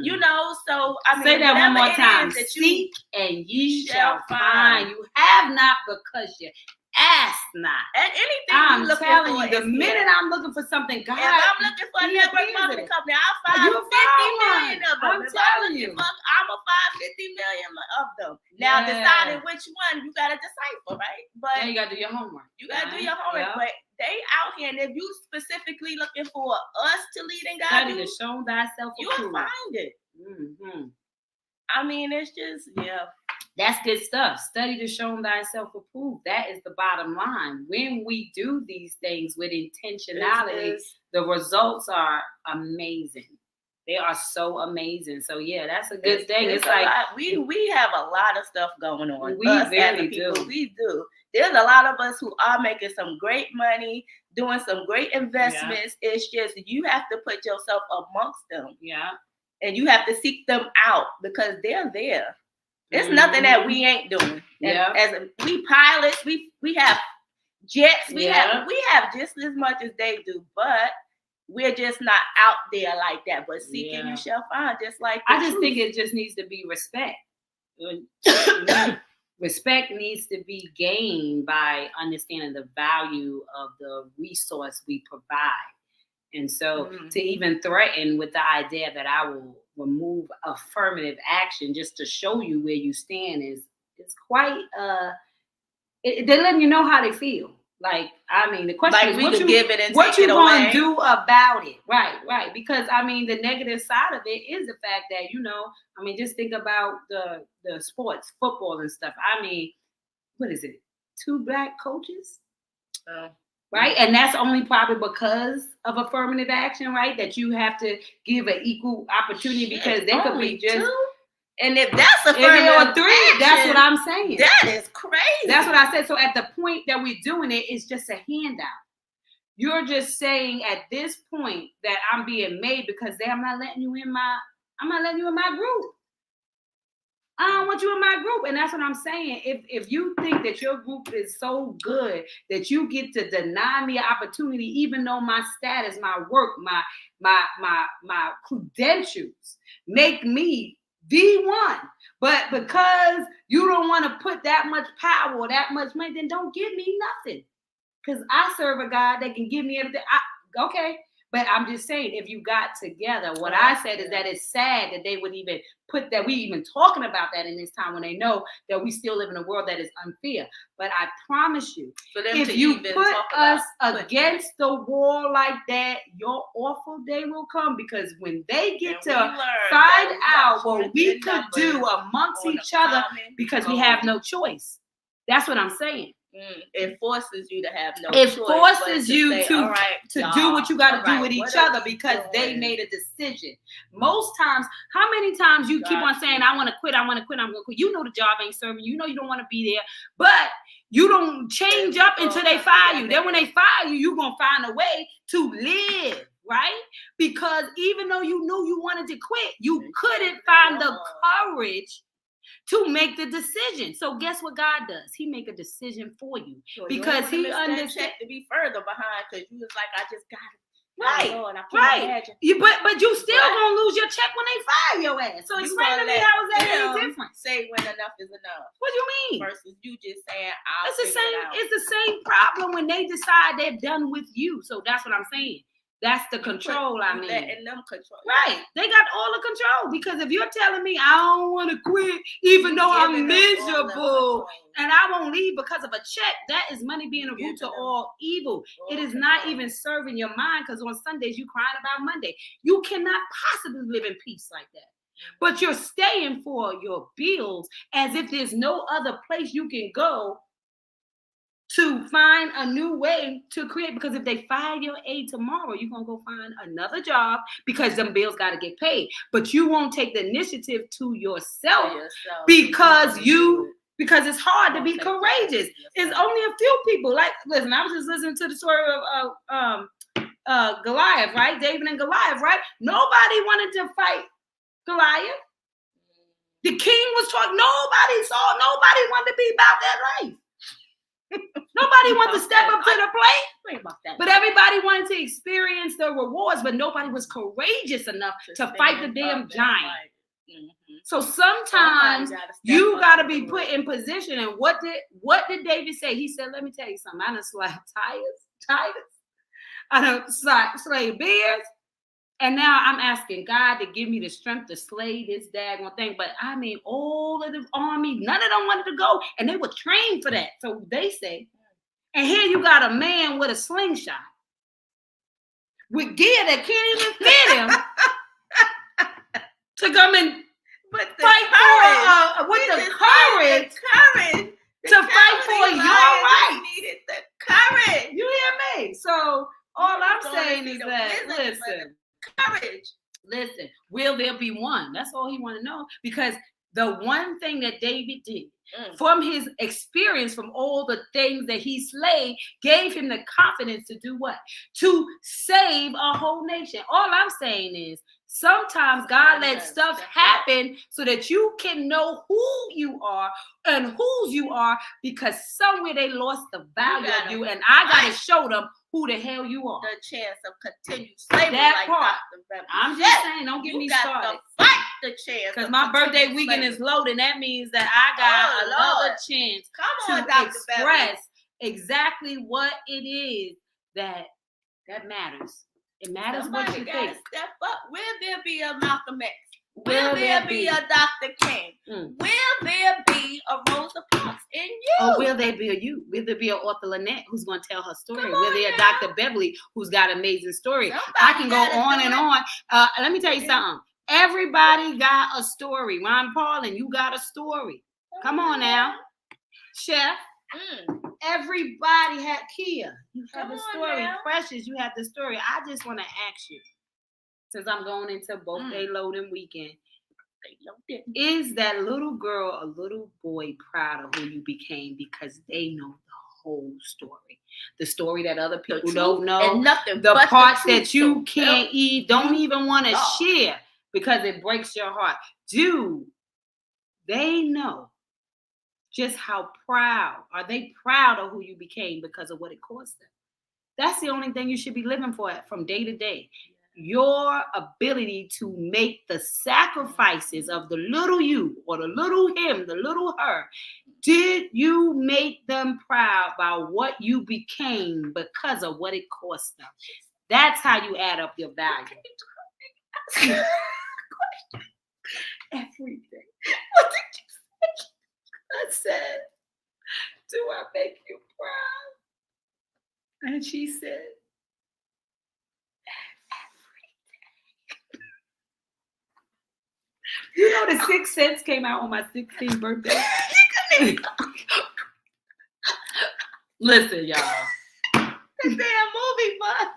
you know. So I mean, say that one more time. Seek and ye shall find. You have not because you ask not. And anything I'm you looking telling for, you, the minute I'm looking for something, God, if I'm looking for a network marketing company, I'll find 50 million of them. I'm telling you, I'm gonna find 50 million of them. Now, deciding which one you gotta decipher, right? But you gotta do your homework. You gotta do your homework. But they out here, and if you specifically looking for us to lead and guide you, to show thyself, you'll find it. I mean, it's just That's good stuff. Study to show thyself approved. That is the bottom line. When we do these things with intentionality, the results are amazing. They are so amazing. So that's a good thing. It's like we have a lot of stuff going on. We really do. We do. There's a lot of us who are making some great money, doing some great investments. Yeah. It's just you have to put yourself amongst them. Yeah. And you have to seek them out because they're there. It's nothing that we ain't doing. Yeah. As we pilots, we have jets, we have just as much as they do, but we're just not out there like that. But seeking you shall find, just like I just think it just needs to be respect. Respect needs to be gained by understanding the value of the resource we provide. And so to even threaten with the idea that I will remove affirmative action just to show you where you stand is quite they're letting you know how they feel. Like, I mean, the question is what you gonna do about it? Right. Because I mean, the negative side of it is the fact that, you know, I mean, just think about the sports, football and stuff. I mean, what is it? 2 black coaches? Right? And that's only probably because of affirmative action, right? That you have to give an equal opportunity because they could be just 2? And if that's affirmative 3, action, that's what I'm saying. That is crazy. That's what I said. So at the point that we're doing it, it's just a handout. You're just saying at this point that I'm being made because I'm not letting you in my group. I don't want you in my group. And that's what I'm saying. If you think that your group is so good that you get to deny me an opportunity, even though my status, my work, my credentials make me V1, but because you don't want to put that much power or that much money, then don't give me nothing. Because I serve a God that can give me everything. Okay. But I'm just saying, if you got together, what I said is that it's sad that they would even put that, we even talking about that in this time when they know that we still live in a world that is unfair. But I promise you, if you put us against the wall like that, your awful day will come. Because when they get to find out what we could do amongst each other, because we have no choice. That's what I'm saying. It forces you to have no choice. It forces you to do what you got to do with each other because they made a decision. Most times, how many times you keep on saying, I want to quit, I'm going to quit. You know the job ain't serving you. You know you don't want to be there. But you don't change up until they fire you. Then when they fire you, you're going to find a way to live, right? Because even though you knew you wanted to quit, you couldn't find the courage to make the decision. So guess what God does? He make a decision for you because he understands to be further behind because you was like, I just got it. Right. But you still gonna lose your check when they fire your ass. So explain to me how is that any different? Say when enough is enough. What do you mean? Versus you just saying it's the same. It's the same problem when they decide they're done with you. So that's what I'm saying. That's the control I mean. Letting them control. Right. They got all the control because if you're telling me I don't want to quit, even though I'm miserable and I won't leave because of a check, that is money being a root to all evil. It is not even serving your mind because on Sundays you crying about Monday. You cannot possibly live in peace like that. But you're staying for your bills as if there's no other place you can go to find a new way to create, because if they fire your aide tomorrow, you're going to go find another job because them bills got to get paid. But you won't take the initiative to yourself because it's hard to be courageous. It's only a few people. Like, listen, I was just listening to the story of Goliath, right? David and Goliath, right? Nobody wanted to fight Goliath. The king was talking. Nobody wanted to be about that life. Nobody wanted to step up to the plate, but everybody wanted to experience the rewards, but nobody was courageous enough to fight the damn giant. So sometimes you got to be put in position. And what did David say? He said, let me tell you something. I done slayed tigers. I done slayed bears. And now I'm asking God to give me the strength to slay this daggone thing. But I mean, all of the army, none of them wanted to go. And they were trained for that. So they say. And here you got a man with a slingshot. With gear that can't even fit him. To come and fight for, with the courage to fight for your rights. Needed the courage. You hear me? So all I'm saying is that, listen. Courage. Listen, will there be one? That's all he want to know. Because the one thing that David did from his experience, from all the things that he slayed, gave him the confidence to do what? To save a whole nation. All I'm saying is sometimes God lets stuff happen so that you can know who you are and whose you are, because somewhere they lost the value of you, and I got to show them who the hell you are. The chance of continued slavery. That part. I'm just saying, don't get me started. Fight the chance. Because my birthday weekend is loaded. That means that I got another chance to express exactly what it is that matters. It matters. Somebody what you think. Step up. Will there be a Malcolm X? Will there be a Dr. King? Will there be a Rosa Parks in you? Or will there be a you? Will there be a Arthur Lynette who's going to tell her story? Will there be a Dr. Beverly who's got an amazing story? I can go on and on. Let me tell you something. Everybody got a story. Ron Paulin, you got a story. Come on now. Chef. Everybody had Kia. You have the story. Precious, you have the story. I just want to ask you, since I'm going into both day loading weekend, is that little girl, a little boy proud of who you became because they know the whole story? The story that other people don't know, and nothing the parts that you don't even want to share because it breaks your heart. Do they know just how proud, are they proud of who you became because of what it cost them. That's the only thing you should be living for from day to day. Your ability to make the sacrifices of the little you or the little him, the little her. Did you make them proud by what you became because of what it cost them? That's how you add up your value. Everything. What did you say? I said, do I make you proud? And she said, everything. You know, The Sixth Sense came out on my 16th birthday. Listen, y'all. The damn movie, but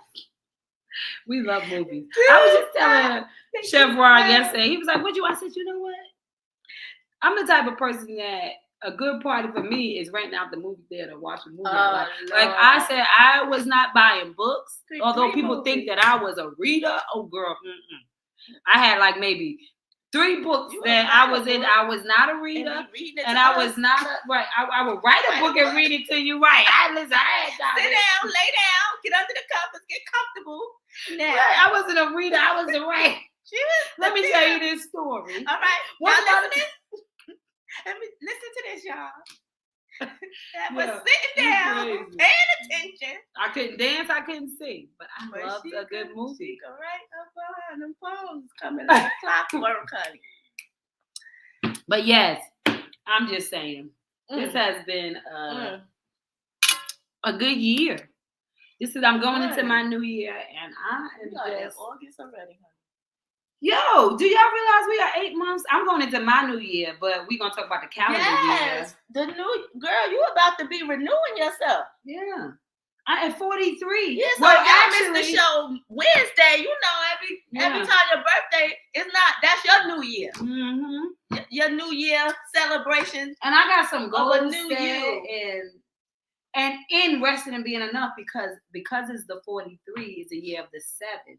we love movies. I was just telling Chef Ron yesterday. He was like, "What you?" I said, "You know what? I'm the type of person that a good party for me is renting out the movie theater, watching movies. Like I said, I was not buying books, although people think that I was a reader. Oh, girl, I had like maybe 3 books that I was in. I was not a reader, and I was not right. I would write a book and read it to you. Right? I had sit down, lay down, get under the covers, get comfortable. Now I wasn't a reader. I was a writer. Let me tell you this story. All right, y'all listen. Let me listen to this, y'all. I was sitting down, paying attention. I couldn't dance, I couldn't sing, but I loved a good movie. She go right up behind them phones coming like clockwork, honey. But yes, I'm just saying, this has been a good year. I'm going into my new year, and I am just August already, honey. Yo, do y'all realize we are 8 months? I'm going into my new year, but we're gonna talk about the calendar year. The new girl, you about to be renewing yourself. Yeah, I am 43. Yeah, so y'all missed the show Wednesday. You know, every time your birthday, that's your new year. Mm-hmm. Your new year celebration. And I got some goals and in resting and being enough because it's the 43 is the year of the 7,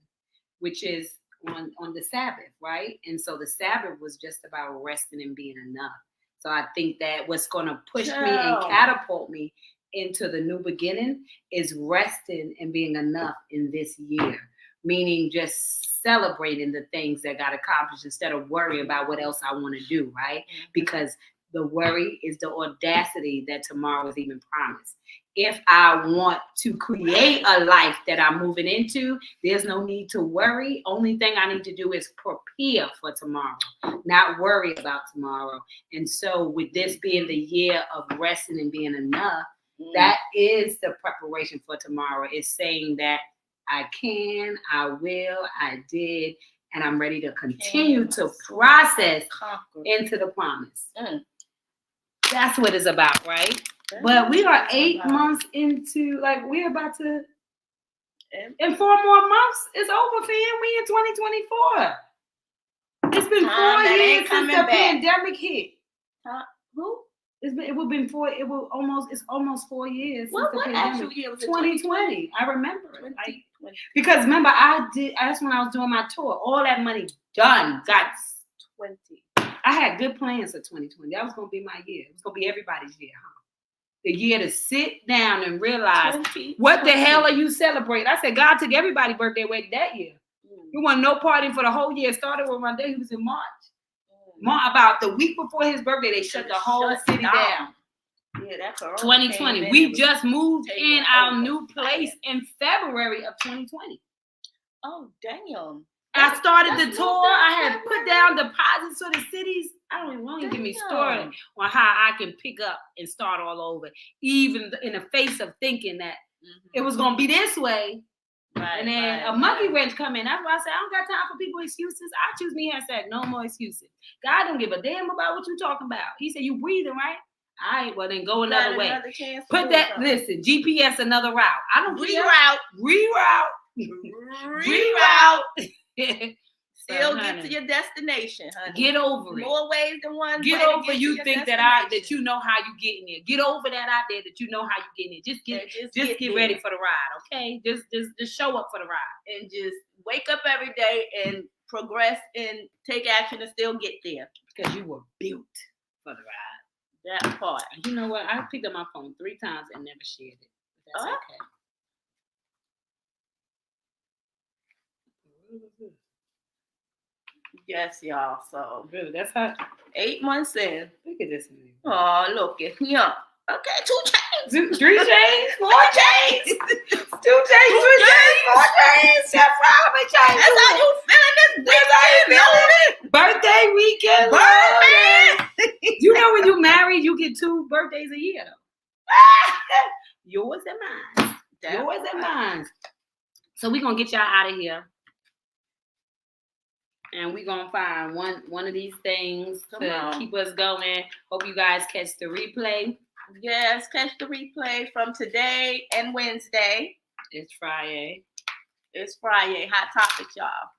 which is on the Sabbath, right? And so the Sabbath was just about resting and being enough. So I think that what's going to push me and catapult me into the new beginning is resting and being enough in this year, meaning just celebrating the things that got accomplished instead of worrying about what else I want to do, right? Because the worry is the audacity that tomorrow is even promised. If I want to create a life that I'm moving into, there's no need to worry. Only thing I need to do is prepare for tomorrow, not worry about tomorrow. And so with this being the year of resting and being enough, that is the preparation for tomorrow. It's saying that I can, I will, I did, and I'm ready to continue to process into the promise. That's what it's about, right? But we are 8 months into, like, we're about to, in 4 more months, it's over, fam. We in 2024. It's been 4 years since the pandemic hit. Who? It's almost 4 years since the pandemic. Year was 2020. I remember it. Because remember, that's when I was doing my tour. All that money done. Got 20. I had good plans for 2020. That was going to be my year. It was going to be everybody's year, huh? The year to sit down and realize what the hell are you celebrating? I said, God took everybody's birthday away that year. He wasn't no party for the whole year. It started with my day. He was in March. About the week before his birthday, they shut the whole city down. Yeah, that's 2020. We just moved in our new place in February of 2020. Oh, damn. I started the tour. I had put down deposits for the cities. I don't even want to get me started on how I can pick up and start all over, even in the face of thinking that it was going to be this way. Right, and then a monkey wrench come in. That's why I said, I don't got time for people's excuses. I choose me hashtag no more excuses. God don't give a damn about what you talking about. He said, you breathing, right? All right, well then go another way. Put that, listen, GPS another route. I don't reroute. Still get to your destination, honey. Get over it. More ways than one. Get over you think that you know how you getting there. Get over that idea that you know how you getting there. Just get ready for the ride, okay? Just show up for the ride. And just wake up every day and progress and take action and still get there. Because you were built for the ride. That part. You know what? I picked up my phone 3 times and never shared it. But that's okay. Yes, y'all. So really, that's how 8 months in. Look at this. Oh, look at him. Okay, 2 chains. 3 chains, 4 chains. 2 chains, 3 chains, 4 chains. Chef Robin chains. That's how you feeling this weekend, birthday weekend. Birthday. You know when you married, you get 2 birthdays a year. Yours and mine. Yours and mine. So we're gonna get y'all out of here. And we're going to find one of these things to keep us going. Hope you guys catch the replay. Yes, catch the replay from today and Wednesday. It's Friyay. It's Friyay. Hot topic, y'all.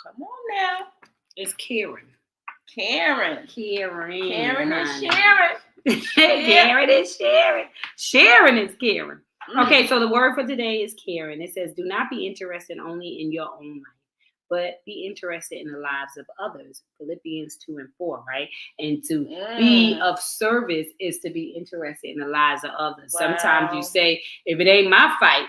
Come on now. It's Karen. Karen is Sharon. Karen is Sharon. Sharon is Karen. Okay, so the word for today is Karen. It says, do not be interested only in your own life, but be interested in the lives of others. Philippians 2:4, right? And to be of service is to be interested in the lives of others. Wow. Sometimes you say, if it ain't my fight,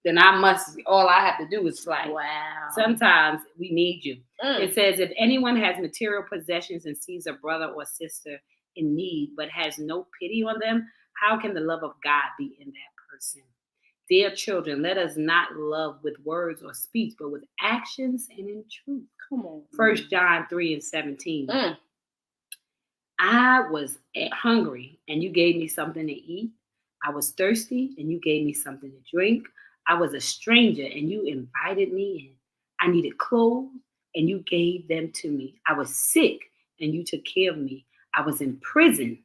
then all I have to do is fight. Wow. Sometimes we need you. It says, if anyone has material possessions and sees a brother or sister in need, but has no pity on them, how can the love of God be in that person? Dear children, let us not love with words or speech, but with actions and in truth. Come on. 1 John 3:17. I was hungry and you gave me something to eat. I was thirsty and you gave me something to drink. I was a stranger and you invited me in. I needed clothes and you gave them to me. I was sick and you took care of me. I was in prison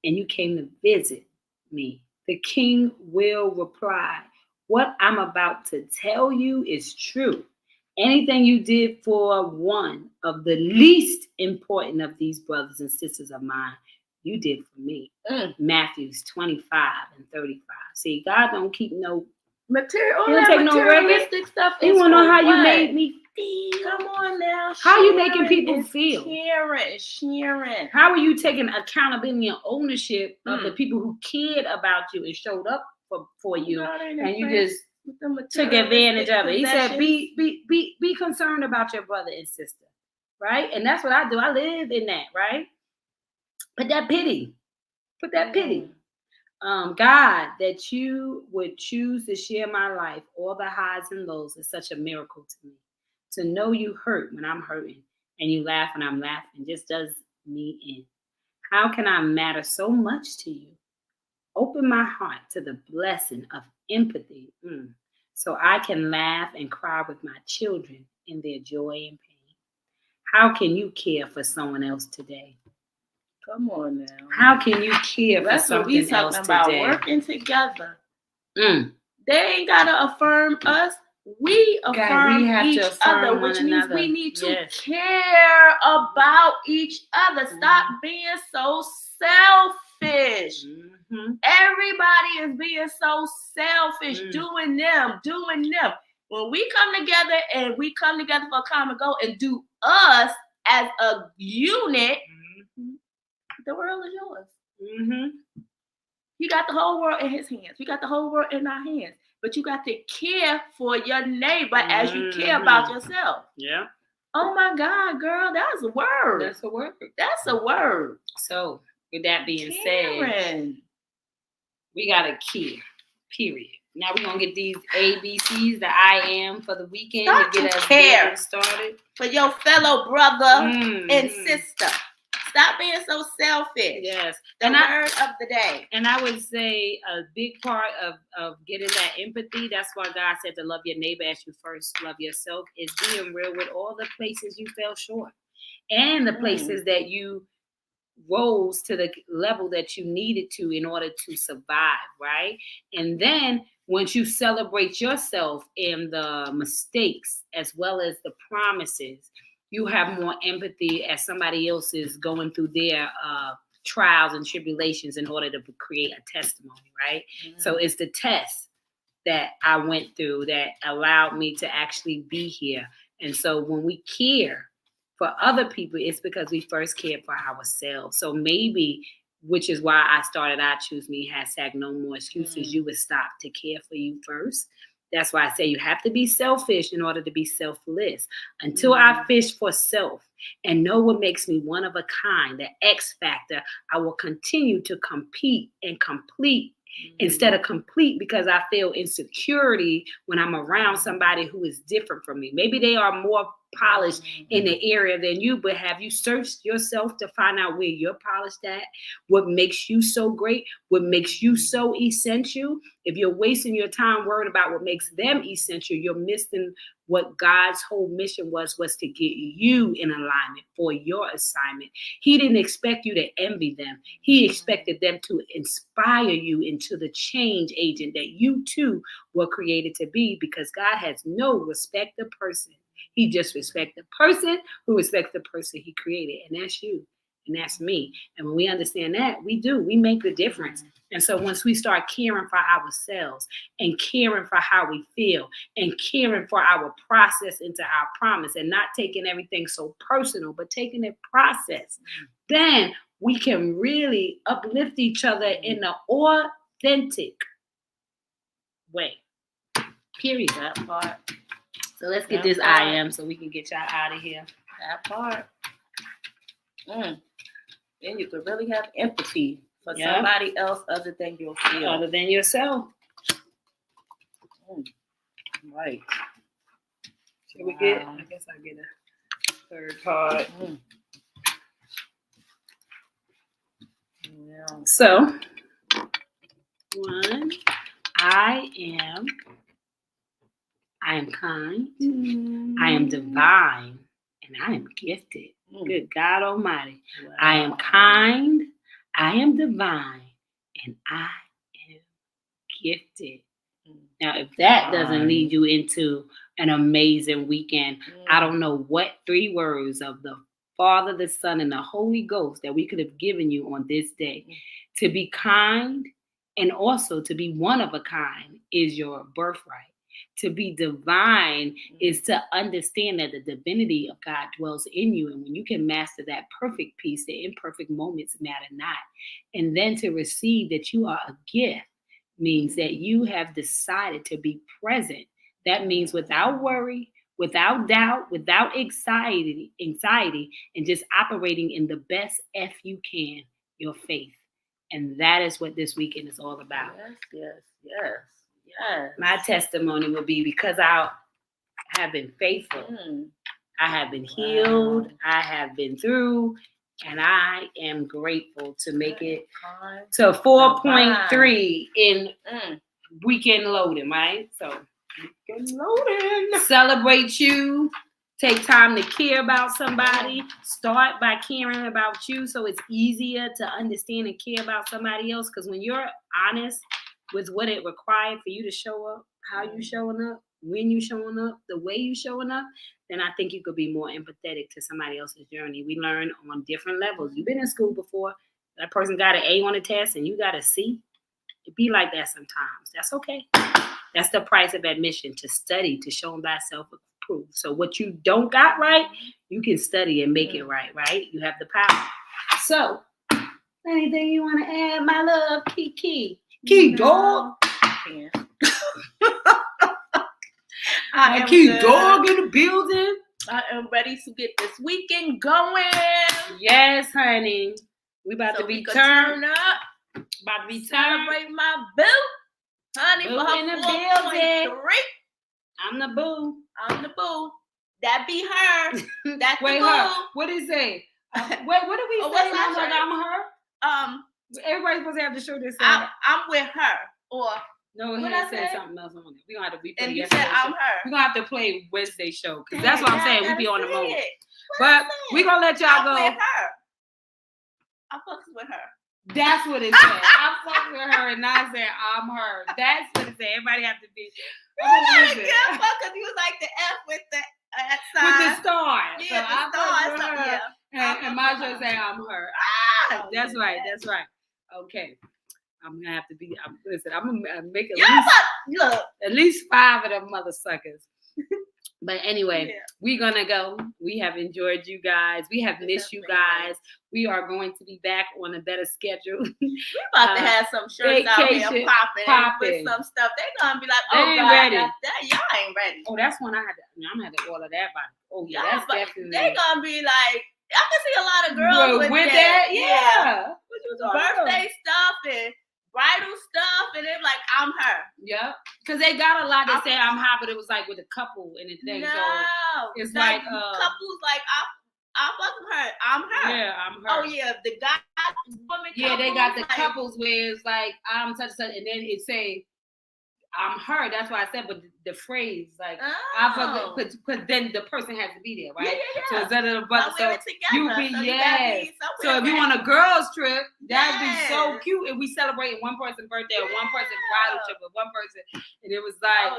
and you came to visit me. The king will reply, what I'm about to tell you is true. Anything you did for one of the least important of these brothers and sisters of mine, you did for me. Matthew 25:35. See, God don't keep no material. He don't take no materialistic stuff. He want to know how you made me feel. Come on now. How you making people feel? Sharon. How are you taking accountability and ownership of the people who cared about you and showed up for you, and you just took advantage of it? He said, be concerned about your brother and sister, right? And that's what I do. I live in that, right? Put that pity. God, that you would choose to share my life, all the highs and lows, is such a miracle to me. To know you hurt when I'm hurting and you laugh when I'm laughing just does me in. How can I matter so much to you? Open my heart to the blessing of empathy so I can laugh and cry with my children in their joy and pain. How can you care for someone else today? Come on now. How can you care for something else today? Working together. They ain't gotta affirm us. We affirm each other, which means we need to care about each other. Stop being so selfish. Everybody is being so selfish, doing them. When we come together and we come together for a common goal and do us as a unit, the world is yours. He got the whole world in his hands. We got the whole world in our hands. But you got to care for your neighbor as you care about yourself. Yeah. Oh my God, girl, that's a word. That's a word. So, with that being said, we got to care, period. Now we're going to get these ABCs, the I am for the weekend Start to get us care started. For your fellow brother and sister. Stop being so selfish. Yes. The word of the day. And I would say a big part of getting that empathy, that's why God said to love your neighbor as you first love yourself, is being real with all the places you fell short and the places that you rose to the level that you needed to in order to survive, right? And then once you celebrate yourself in the mistakes as well as the promises, you have more empathy as somebody else is going through their trials and tribulations in order to create a testimony, right? So it's the test that I went through that allowed me to actually be here And so when we care for other people, it's because we first cared for ourselves. So maybe, which is why I started I Choose Me, # no more excuses. You would stop to care for you first. That's why I say you have to be selfish in order to be selfless. Until I fish for self and know what makes me one of a kind, the X factor, I will continue to compete and complete instead of complete, because I feel insecurity when I'm around somebody who is different from me. Maybe they are more polished in the area than you, but have you searched yourself to find out where you're polished at? What makes you so great? What makes you so essential? If you're wasting your time worrying about what makes them essential, you're missing what God's whole mission was to get you in alignment for your assignment. He didn't expect you to envy them. He expected them to inspire you into the change agent that you too were created to be, because God has no respect of person. He just respects the person who respects the person he created, and that's you. And that's me. And when we understand that, we make the difference. And so once we start caring for ourselves and caring for how we feel and caring for our process into our promise and not taking everything so personal, but taking it process, then we can really uplift each other in an authentic way. Period. That part. So let's get this part. I am so we can get y'all out of here. That part. Then you could really have empathy for somebody else other than yourself. Other than yourself. Right. Should we get? I guess I'll get a third part. Yeah. So, 1, I am kind, I am divine, and I am gifted. Good God Almighty. Wow. I am kind, I am divine, and I am gifted. Now, if that doesn't lead you into an amazing weekend, I don't know what 3 words of the Father, the Son, and the Holy Ghost that we could have given you on this day. To be kind and also to be one of a kind is your birthright. To be divine is to understand that the divinity of God dwells in you. And when you can master that perfect peace, the imperfect moments matter not. And then to receive that you are a gift means that you have decided to be present. That means without worry, without doubt, without anxiety, and just operating in the best F you can, your faith. And that is what this weekend is all about. Yes. My testimony will be because I have been faithful. I have been healed. I have been through. And I am grateful to make it to 4.3 in weekend loading, right? So weekend loading. Celebrate you. Take time to care about somebody. Start by caring about you so it's easier to understand and care about somebody else. Because when you're honest with what it required for you to show up, how you showing up, when you showing up, the way you showing up, then I think you could be more empathetic to somebody else's journey. We learn on different levels. You've been in school before. That person got an A on the test and you got a C. It be like that sometimes. That's okay. That's the price of admission, to study, to show them thyself approved. So what you don't got right, you can study and make it right? You have the power. So, anything you want to add, my love, Kiki? Key dog. I am Key dog in the building. I am ready to get this weekend going. Yes, honey. We about to be turned up. About to be celebrate my boo. Honey, boo for her in the building. I'm the boo. That be her. That's wait, the boo. Her. What did he say? Wait, what did we say? I'm her. Everybody's supposed to have the show this. I'm with her. Or no, he said something else on it. We gonna have to replay. And you said I'm her. We gonna have to play Wednesday show because that's what I'm saying. We be on the moment. But we gonna let y'all go. With her. I fucks with her. That's what it said. I fuck with her, and I said I'm her. That's what it said. Everybody have to be. Because you was like the F with the sign. With the star. Yeah, so the I star. fuck with her. Yeah. And Maja say I'm her. That's right. That's right. Okay. I'm gonna have to be. Listen, I'm gonna make at least 5 of them mother suckers. But anyway, we're gonna go. We have enjoyed you guys. We have missed you guys. We are going to be back on a better schedule. We're about to have some shirts out here popping with some stuff. They're gonna be like, "Oh God, ready. Y'all ain't ready." Oh, that's when I'm gonna have to order that. Oh yeah, that's definitely. They're gonna be like, I can see a lot of girls with that. Yeah. Birthday stuff and bridal stuff, and they're like, I'm her. Yeah, because they got a lot that say I'm her, but it was like with a couple and thing. No, so it's like couples like I fucking her. I'm her. Yeah, I'm her. Oh yeah, the guy, woman. Yeah, they got the couples where it's like I'm such and such, and then it say I'm her. That's why I said, but the phrase like I fuck, because then the person has to be there, right? Yeah. So instead of the brother, so you be So if you want a girls trip, that'd be so cute. If we celebrate one person's birthday or one person's bridal trip with one person, and it was like,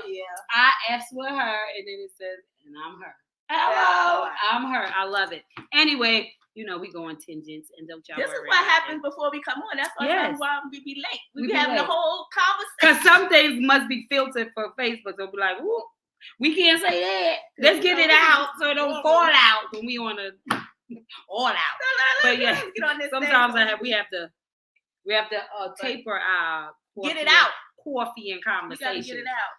I F's with her, and then it says, and I'm her. Hello, I'm her. I love it. Anyway. We go on tangents and don't y'all. This is what happens before we come on. That's why we be late. We be having the whole conversation. Because some things must be filtered for Facebook. So be like, ooh, we can't say that. Let's get it out so it don't fall out when we on a all out. But yeah, sometimes we have to taper our coffee and conversation. We gotta get it out.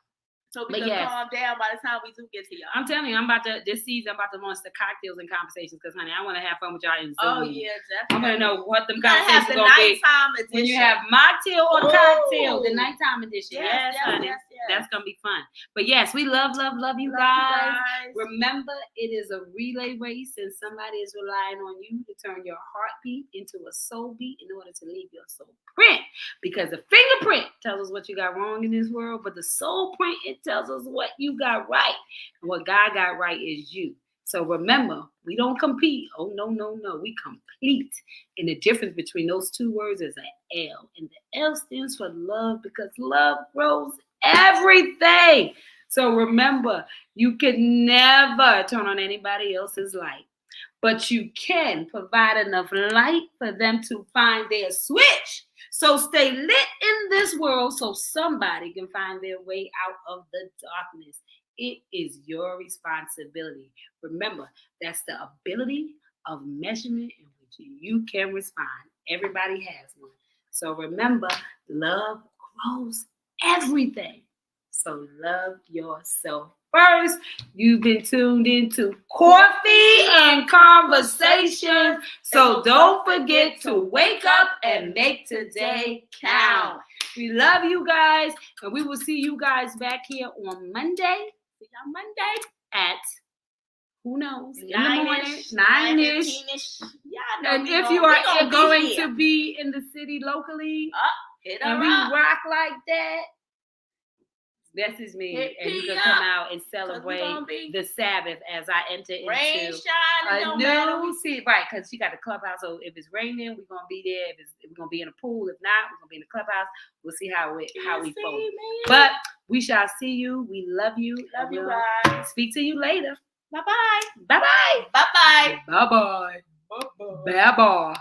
So we can calm down by the time we do get to y'all. I'm telling you, this season, I'm about to launch the cocktails and conversations because, honey, I want to have fun with y'all in Zoom. Oh, yeah, definitely. I want to know what them conversations are going to be. Edition. When you have mocktail or cocktail, the nighttime edition. Yes, honey. Yes. That's going to be fun. But yes, we love you guys. Remember, it is a relay race and somebody is relying on you to turn your heartbeat into a soul beat in order to leave your soul print. Because the fingerprint tells us what you got wrong in this world, but the soul print, it tells us what you got right. And what God got right is you. So remember, we don't compete. Oh, no. We complete. And the difference between those two words is an L. And the L stands for love because love grows everything. So remember, you can never turn on anybody else's light. But you can provide enough light for them to find their switch. So stay lit in this world so somebody can find their way out of the darkness. It is your responsibility. Remember, that's the ability of measurement in which you can respond. Everybody has one. So remember, love grows everything. So love yourself first. You've been tuned into Coffee and Conversation. So don't forget to wake up and make today count. We love you guys, and we will see you guys back here on Monday. See y'all Monday at who knows? In the morning, 9-ish. And if you are going to be in the city locally, and we rock like that, message me and you can come out and celebrate the Sabbath as I enter into a new season. Right, because you got the clubhouse. So if it's raining, we're gonna be there. If we're gonna be in a pool, if not, we're gonna be in the clubhouse. We'll see how we fold. But we shall see you. We love you. Love you guys. Speak to you later. Bye-bye. Bye-bye. Bye-bye. Bye-bye. Bye-bye. Bye-bye.